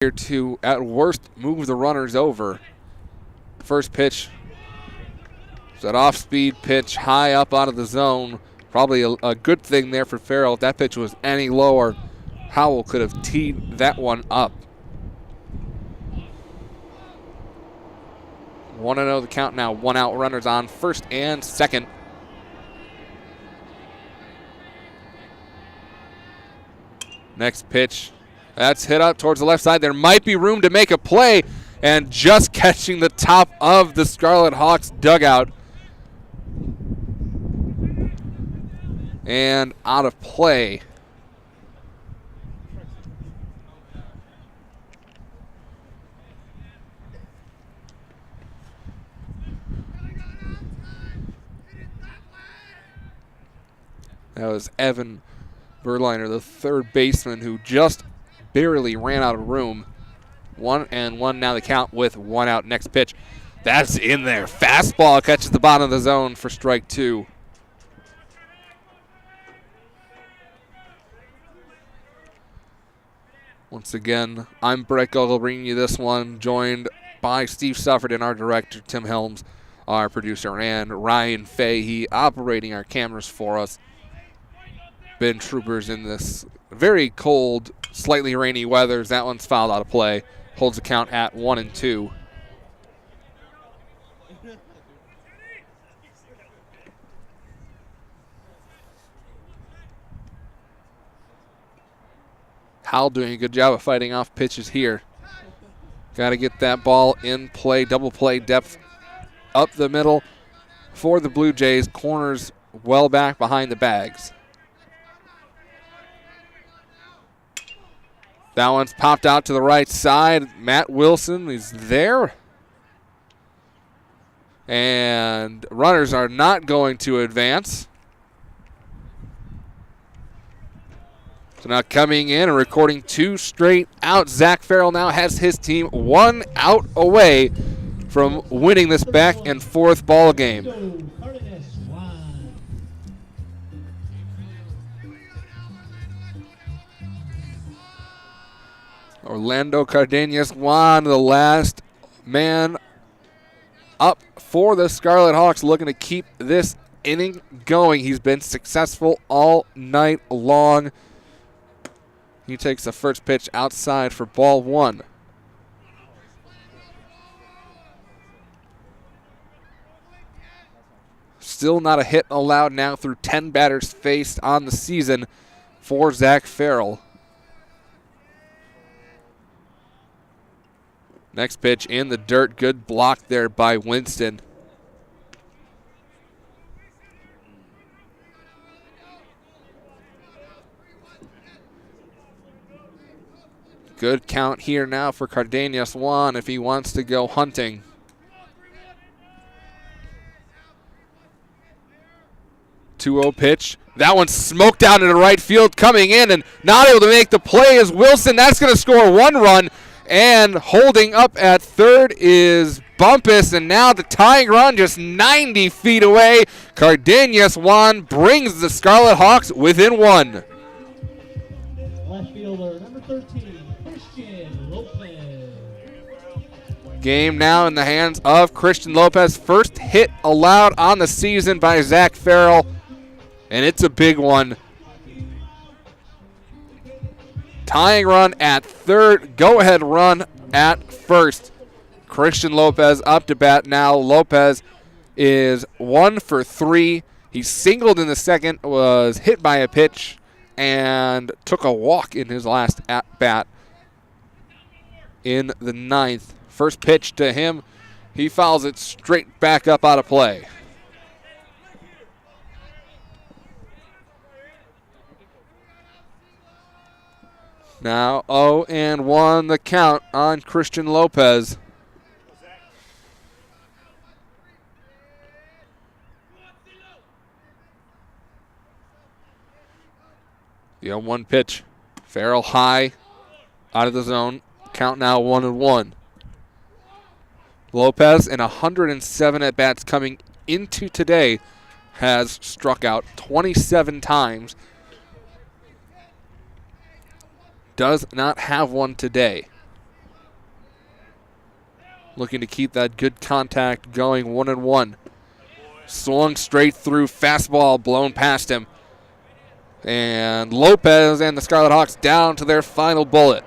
here to, at worst, move the runners over. First pitch is an off-speed pitch high up out of the zone. Probably a good thing there for Farrell. If that pitch was any lower, Howell could have teed that one up. 1-0 the count now. 1 out, runners on first and second. Next pitch. That's hit up towards the left side. There might be room to make a play, and just catching the top of the Scarlet Hawks dugout. And out of play. That was Evan Berliner, the third baseman, who just barely ran out of room. 1-1 now the count with 1 out. Next pitch. That's in there. Fastball catches the bottom of the zone for strike 2. Once again, I'm Brett Gogol bringing you this one, joined by Steve Sufford and our director, Tim Helms, our producer, and Ryan Fahey operating our cameras for us. Been troopers in this very cold, slightly rainy weather. That one's fouled out of play. Holds the count at 1-2. Howell doing a good job of fighting off pitches here. Got to get that ball in play, double play depth up the middle for the Blue Jays. Corners well back behind the bags. That one's popped out to the right side. Matt Wilson is there. And runners are not going to advance. So now coming in and recording 2 straight outs. Zach Farrell now has his team 1 out away from winning this back and forth ball game. Orlando Cardenas Juan, the last man up for the Scarlet Hawks, looking to keep this inning going. He's been successful all night long. He takes the first pitch outside for ball 1. Still not a hit allowed now through 10 batters faced on the season for Zach Farrell. Next pitch in the dirt. Good block there by Winston. Good count here now for Cardenas Juan if he wants to go hunting. Two-0 pitch. That one smoked out into right field, coming in and not able to make the play is Wilson. That's going to score 1 run. And holding up at third is Bumpus, and now the tying run just 90 feet away. Cardenas Juan brings the Scarlet Hawks within 1. Left fielder, number 13, Christian Lopez. Game now in the hands of Christian Lopez. First hit allowed on the season by Zach Farrell, and it's a big one. Tying run at third, go-ahead run at first. Christian Lopez up to bat now. Lopez is 1 for 3. He singled in the second, was hit by a pitch, and took a walk in his last at-bat in the 9th. First pitch to him, he fouls it straight back up out of play. Now 0-1 the count on Christian Lopez. The 0-1 pitch. Farrell high, out of the zone. Count now 1-1. Lopez, in 107 at-bats coming into today, has struck out 27 times. Does not have one today. looking to keep that good contact going 1-1. Swung straight through, fastball blown past him. And Lopez and the Scarlet Hawks down to their final bullet.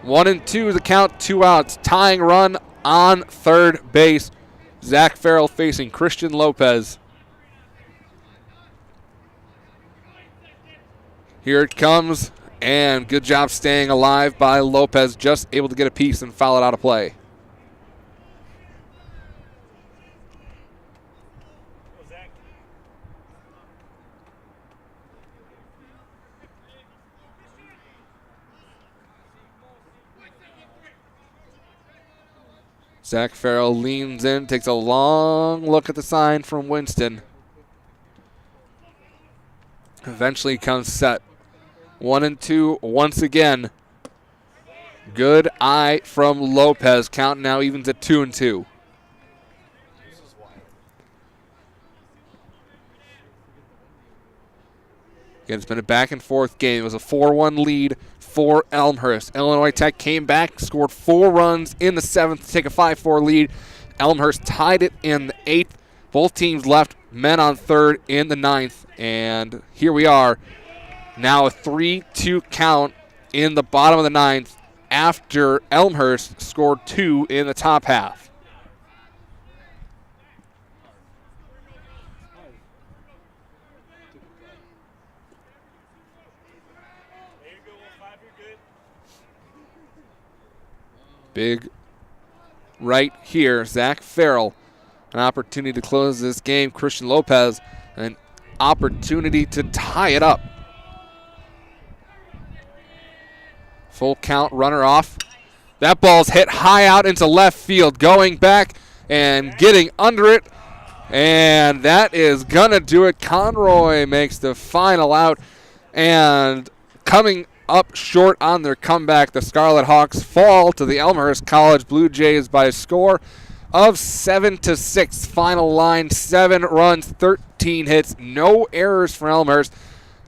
One and two, the count, 2 outs. Tying run on third base. Zach Farrell facing Christian Lopez. Here it comes, and good job staying alive by Lopez. Just able to get a piece and foul it out of play. Zach Farrell leans in, takes a long look at the sign from Winston. Eventually comes set. 1 and 2 once again. Good eye from Lopez. Count now evens at 2 and 2. Again, it's been a back and forth game. It was a 4-1 lead for Elmhurst. Illinois Tech came back, scored 4 runs in the 7th to take a 5-4 lead. Elmhurst tied it in the 8th. Both teams left men on third in the 9th. And here we are. Now a 3-2 count in the bottom of the 9th after Elmhurst scored 2 in the top half. Big right here, Zach Farrell. An opportunity to close this game. Christian Lopez, an opportunity to tie it up. Full count, runner off. That ball's hit high out into left field. Going back and getting under it. And that is going to do it. Conroy makes the final out. And coming up short on their comeback, the Scarlet Hawks fall to the Elmhurst College Blue Jays by a score of 7-6. Final line, 7 runs, 13 hits. No errors for Elmhurst.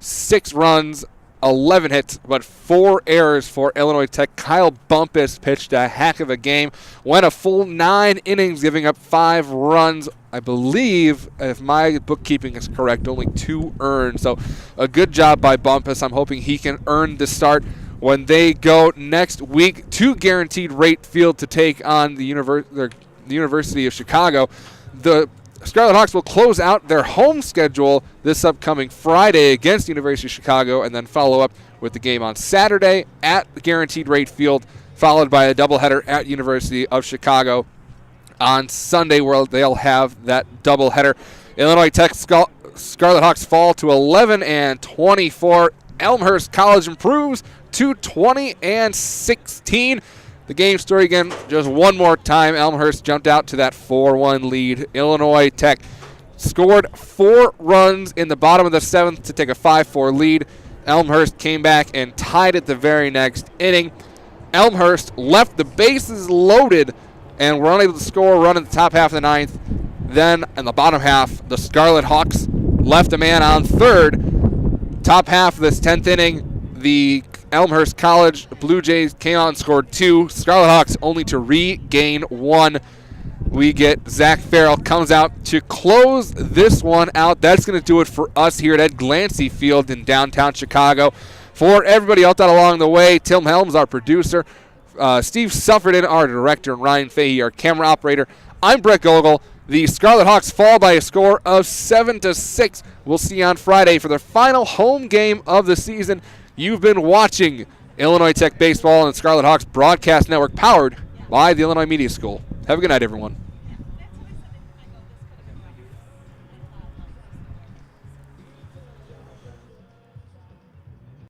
6 runs, 11 hits, but 4 errors for Illinois Tech. Kyle Bumpus pitched a heck of a game. Went a full 9 innings, giving up 5 runs. I believe, if my bookkeeping is correct, only 2 earned. So a good job by Bumpus. I'm hoping he can earn the start when they go next week to Guaranteed Rate Field to take on the University of Chicago. The Scarlet Hawks will close out their home schedule this upcoming Friday against the University of Chicago and then follow up with the game on Saturday at the Guaranteed Rate Field, followed by a doubleheader at University of Chicago on Sunday, where they'll have that doubleheader. Illinois Tech Scarlet Hawks fall to 11-24. Elmhurst College improves to 20-16. The game story again, just one more time. Elmhurst jumped out to that 4-1 lead. Illinois Tech scored 4 runs in the bottom of the 7th to take a 5-4 lead. Elmhurst came back and tied it the very next inning. Elmhurst left the bases loaded and were unable to score a run in the top half of the 9th. Then in the bottom half, the Scarlet Hawks left a man on third. Top half of this 10th inning, the Elmhurst College Blue Jays came out and scored 2. Scarlet Hawks only to regain 1. We get Zach Farrell comes out to close this one out. That's going to do it for us here at Ed Glancy Field in downtown Chicago. For everybody else out along the way, Tim Helms, our producer, Steve Suffredin, our director, and Ryan Fahey, our camera operator. I'm Brett Gogol. The Scarlet Hawks fall by a score of 7-6. We'll see you on Friday for their final home game of the season. You've been watching Illinois Tech Baseball and the Scarlet Hawks Broadcast Network, powered by the Illinois Media School. Have a good night, everyone.